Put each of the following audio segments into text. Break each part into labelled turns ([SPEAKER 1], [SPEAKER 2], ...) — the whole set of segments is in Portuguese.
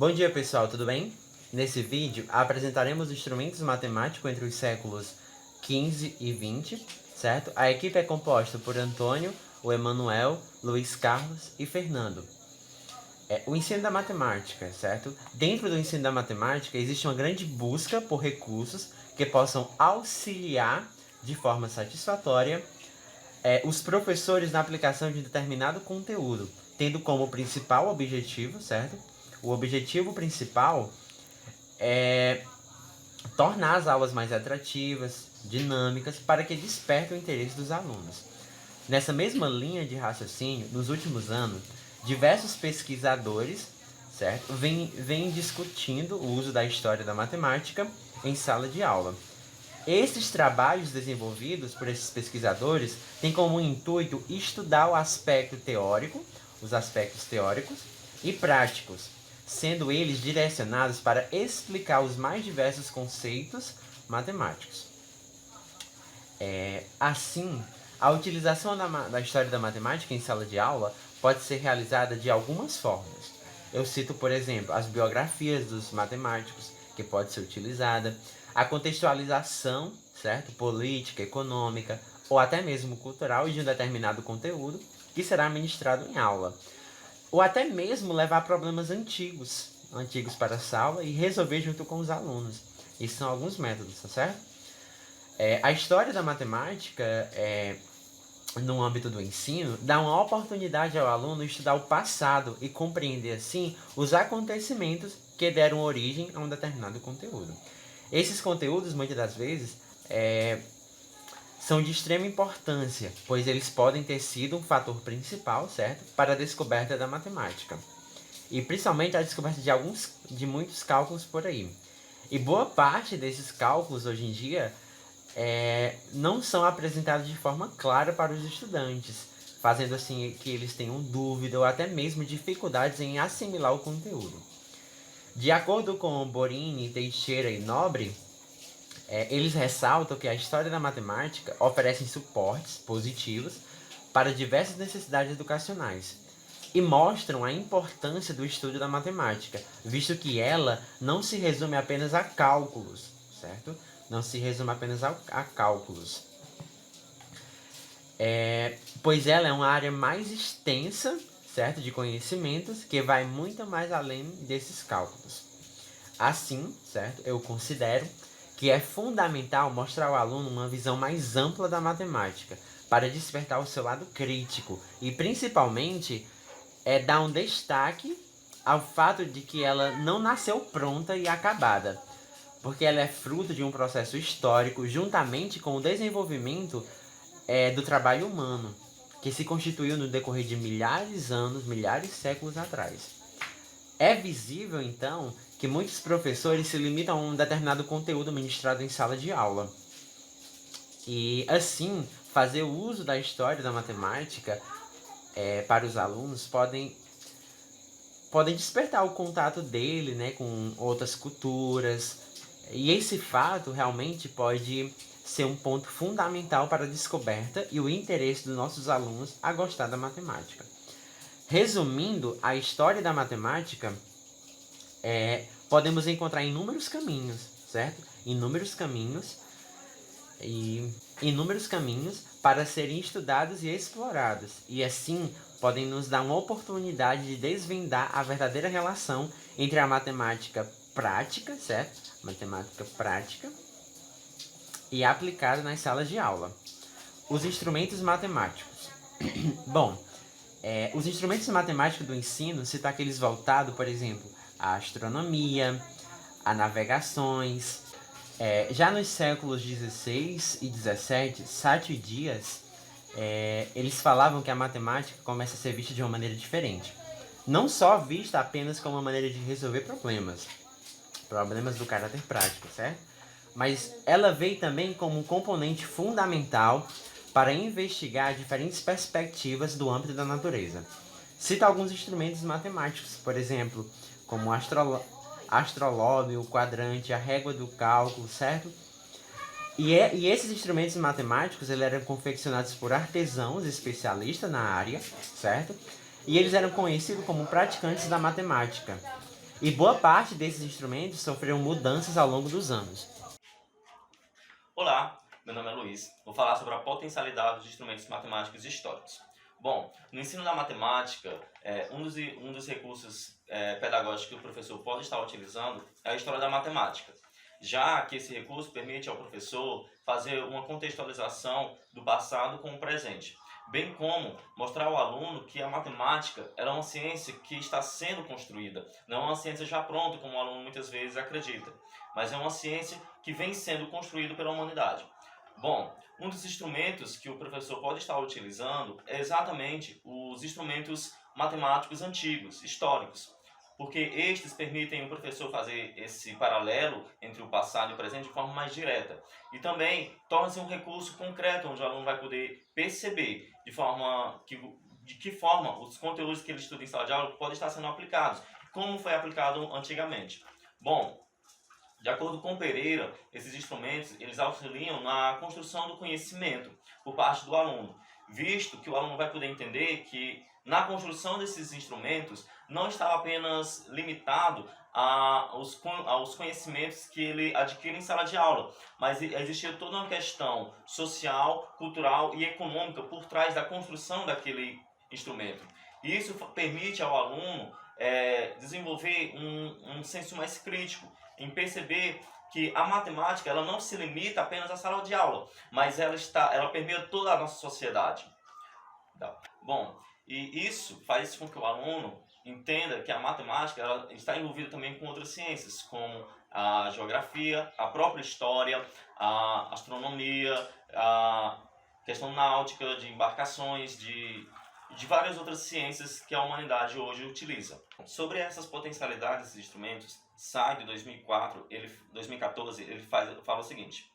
[SPEAKER 1] Bom dia pessoal, tudo bem? Nesse vídeo apresentaremos instrumentos matemáticos entre os séculos XV e XX, certo? A equipe é composta por Antônio, o Emanuel, Luiz Carlos e Fernando. O ensino da matemática, certo? Dentro do ensino da matemática existe uma grande busca por recursos que possam auxiliar de forma satisfatória os professores na aplicação de determinado conteúdo, tendo como principal objetivo, certo? O objetivo principal é tornar as aulas mais atrativas, dinâmicas, para que desperte o interesse dos alunos. Nessa mesma linha de raciocínio, nos últimos anos, diversos pesquisadores, certo, vêm discutindo o uso da história da matemática em sala de aula. Esses trabalhos desenvolvidos por esses pesquisadores têm como intuito estudar o aspecto teórico, os aspectos teóricos e práticos, sendo eles direcionados para explicar os mais diversos conceitos matemáticos. Assim, a utilização da história da matemática em sala de aula pode ser realizada de algumas formas. Eu cito, por exemplo, as biografias dos matemáticos, que pode ser utilizada, a contextualização, certo? Política, econômica ou até mesmo cultural de um determinado conteúdo que será ministrado em aula. Ou até mesmo levar problemas antigos para a sala e resolver junto com os alunos. Esses são alguns métodos, tá certo? A história da matemática, no âmbito do ensino, dá uma oportunidade ao aluno estudar o passado e compreender, assim, os acontecimentos que deram origem a um determinado conteúdo. Esses conteúdos, muitas das vezes, são de extrema importância, pois eles podem ter sido um fator principal, certo, para a descoberta da matemática. E principalmente a descoberta de muitos cálculos por aí. E boa parte desses cálculos, hoje em dia, não são apresentados de forma clara para os estudantes, fazendo assim que eles tenham dúvida ou até mesmo dificuldades em assimilar o conteúdo. De acordo com Borini, Teixeira e Nobre, eles ressaltam que a história da matemática oferece suportes positivos para diversas necessidades educacionais e mostram a importância do estudo da matemática, visto que ela não se resume apenas a cálculos, certo? Não se resume apenas a cálculos. Pois ela é uma área mais extensa, certo? De conhecimentos, que vai muito mais além desses cálculos. Assim, certo? Eu considero que é fundamental mostrar ao aluno uma visão mais ampla da matemática, para despertar o seu lado crítico e, principalmente, dar um destaque ao fato de que ela não nasceu pronta e acabada, porque ela é fruto de um processo histórico juntamente com o desenvolvimento do trabalho humano, que se constituiu no decorrer de milhares de anos, milhares de séculos atrás. É visível, então, que muitos professores se limitam a um determinado conteúdo ministrado em sala de aula. E, assim, fazer o uso da história da matemática para os alunos podem despertar o contato dele, né, com outras culturas. E esse fato realmente pode ser um ponto fundamental para a descoberta e o interesse dos nossos alunos a gostar da matemática. Resumindo, a história da matemática podemos encontrar inúmeros caminhos, certo? Inúmeros caminhos para serem estudados e explorados. E assim podem nos dar uma oportunidade de desvendar a verdadeira relação entre a matemática prática, certo? Matemática prática e aplicada nas salas de aula. Os instrumentos matemáticos. Bom, os instrumentos matemáticos do ensino citam aqueles voltados, por exemplo, à astronomia, a navegações. Já nos séculos XVI e XVII, Sato e Dias, eles falavam que a matemática começa a ser vista de uma maneira diferente. Não só vista apenas como uma maneira de resolver problemas do caráter prático, certo? Mas ela veio também como um componente fundamental para investigar diferentes perspectivas do âmbito da natureza. Cita alguns instrumentos matemáticos, por exemplo, como o astrolóbio, o quadrante, a régua do cálculo, certo? E esses instrumentos matemáticos eles eram confeccionados por artesãos especialistas na área, certo? E eles eram conhecidos como praticantes da matemática. E boa parte desses instrumentos sofreram mudanças ao longo dos anos.
[SPEAKER 2] Olá, meu nome é Luiz. Vou falar sobre a potencialidade dos instrumentos matemáticos históricos. Bom, no ensino da matemática, um dos recursos pedagógicos que o professor pode estar utilizando é a história da matemática, já que esse recurso permite ao professor fazer uma contextualização do passado com o presente, bem como mostrar ao aluno que a matemática é uma ciência que está sendo construída, não é uma ciência já pronta, como o aluno muitas vezes acredita, mas é uma ciência que vem sendo construída pela humanidade. Bom, um dos instrumentos que o professor pode estar utilizando é exatamente os instrumentos matemáticos antigos, históricos, porque estes permitem o professor fazer esse paralelo entre o passado e o presente de forma mais direta. E também torna-se um recurso concreto, onde o aluno vai poder perceber de que forma os conteúdos que ele estuda em sala de aula podem estar sendo aplicados, como foi aplicado antigamente. Bom, de acordo com Pereira, esses instrumentos eles auxiliam na construção do conhecimento por parte do aluno, visto que o aluno vai poder entender que na construção desses instrumentos não estava apenas limitado aos conhecimentos que ele adquire em sala de aula, mas existia toda uma questão social, cultural e econômica por trás da construção daquele instrumento. E isso permite ao aluno desenvolver um senso mais crítico, em perceber que a matemática ela não se limita apenas à sala de aula, mas ela permeia toda a nossa sociedade. Bom, e isso faz com que o aluno entenda que a matemática ela está envolvida também com outras ciências, como a geografia, a própria história, a astronomia, a questão náutica, de embarcações, de várias outras ciências que a humanidade hoje utiliza. Sobre essas potencialidades desses instrumentos, Say, de 2014, ele fala o seguinte: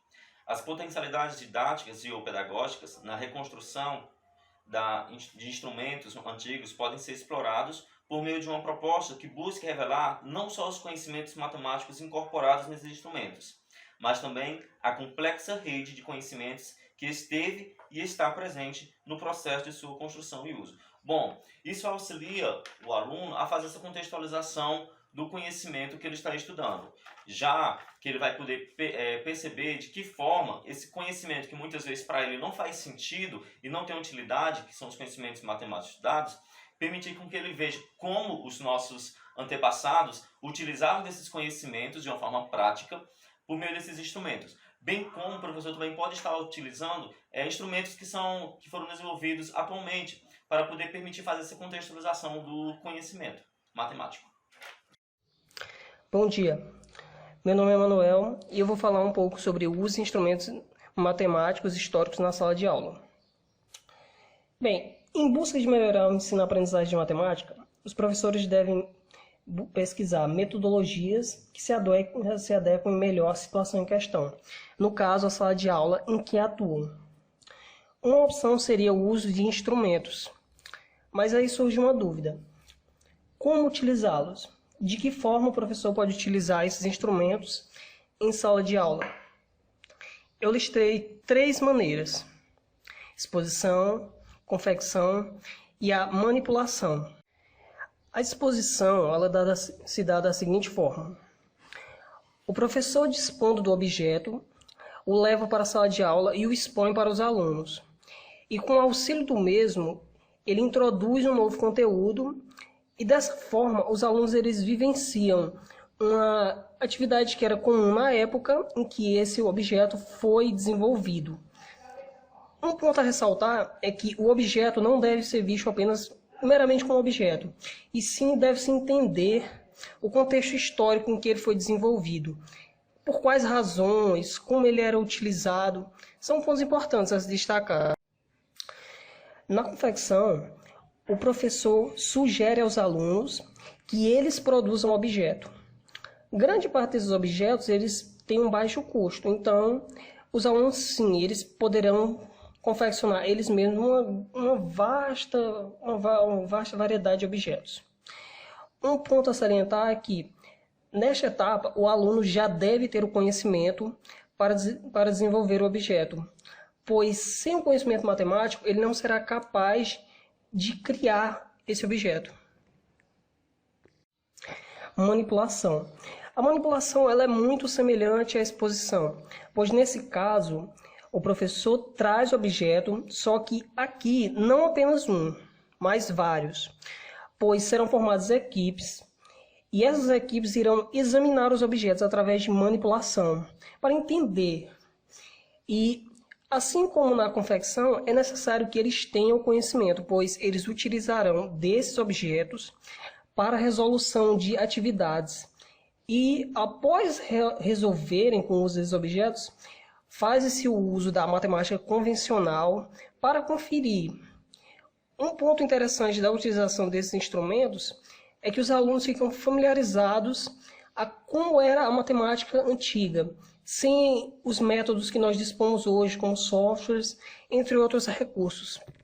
[SPEAKER 2] as potencialidades didáticas e ou pedagógicas na reconstrução de instrumentos antigos podem ser explorados por meio de uma proposta que busque revelar não só os conhecimentos matemáticos incorporados nesses instrumentos, mas também a complexa rede de conhecimentos que esteve e está presente no processo de sua construção e uso. Bom, isso auxilia o aluno a fazer essa contextualização do conhecimento que ele está estudando, já que ele vai poder perceber de que forma esse conhecimento, que muitas vezes para ele não faz sentido e não tem utilidade, que são os conhecimentos matemáticos estudados, permitir com que ele veja como os nossos antepassados utilizavam desses conhecimentos de uma forma prática por meio desses instrumentos. Bem como o professor também pode estar utilizando instrumentos que foram desenvolvidos atualmente para poder permitir fazer essa contextualização do conhecimento matemático.
[SPEAKER 3] Bom dia, meu nome é Manuel e eu vou falar um pouco sobre o uso de instrumentos matemáticos históricos na sala de aula. Bem, em busca de melhorar o ensino-aprendizagem de matemática, os professores devem pesquisar metodologias que se adequem melhor à situação em questão, no caso, a sala de aula em que atuam. Uma opção seria o uso de instrumentos, mas aí surge uma dúvida: como utilizá-los? De que forma o professor pode utilizar esses instrumentos em sala de aula? Eu listei 3 maneiras: exposição, confecção e a manipulação. A exposição ela se dá da seguinte forma: o professor, dispondo do objeto, o leva para a sala de aula e o expõe para os alunos. E com o auxílio do mesmo, ele introduz um novo conteúdo e dessa forma os alunos eles vivenciam uma atividade que era comum na época em que esse objeto foi desenvolvido. Um ponto a ressaltar é que o objeto não deve ser visto apenas meramente como objeto, e sim deve-se entender o contexto histórico em que ele foi desenvolvido, por quais razões, como ele era utilizado, são pontos importantes a se destacar. Na confecção, o professor sugere aos alunos que eles produzam objeto. Grande parte desses objetos eles têm um baixo custo, então os alunos sim, eles poderão confeccionar eles mesmos uma vasta variedade de objetos. Um ponto a salientar é que, nesta etapa, o aluno já deve ter o conhecimento para desenvolver o objeto, pois sem o conhecimento matemático, ele não será capaz de criar esse objeto. manipulação. A manipulação ela é muito semelhante à exposição, pois nesse caso o professor traz o objeto, só que aqui não apenas um, mas vários, pois serão formadas equipes e essas equipes irão examinar os objetos através de manipulação para entender. E assim como na confecção, é necessário que eles tenham conhecimento, pois eles utilizarão desses objetos para a resolução de atividades. E após resolverem com os desses objetos, faz-se o uso da matemática convencional para conferir. Um ponto interessante da utilização desses instrumentos é que os alunos ficam familiarizados a como era a matemática antiga, sem os métodos que nós dispomos hoje, como softwares, entre outros recursos.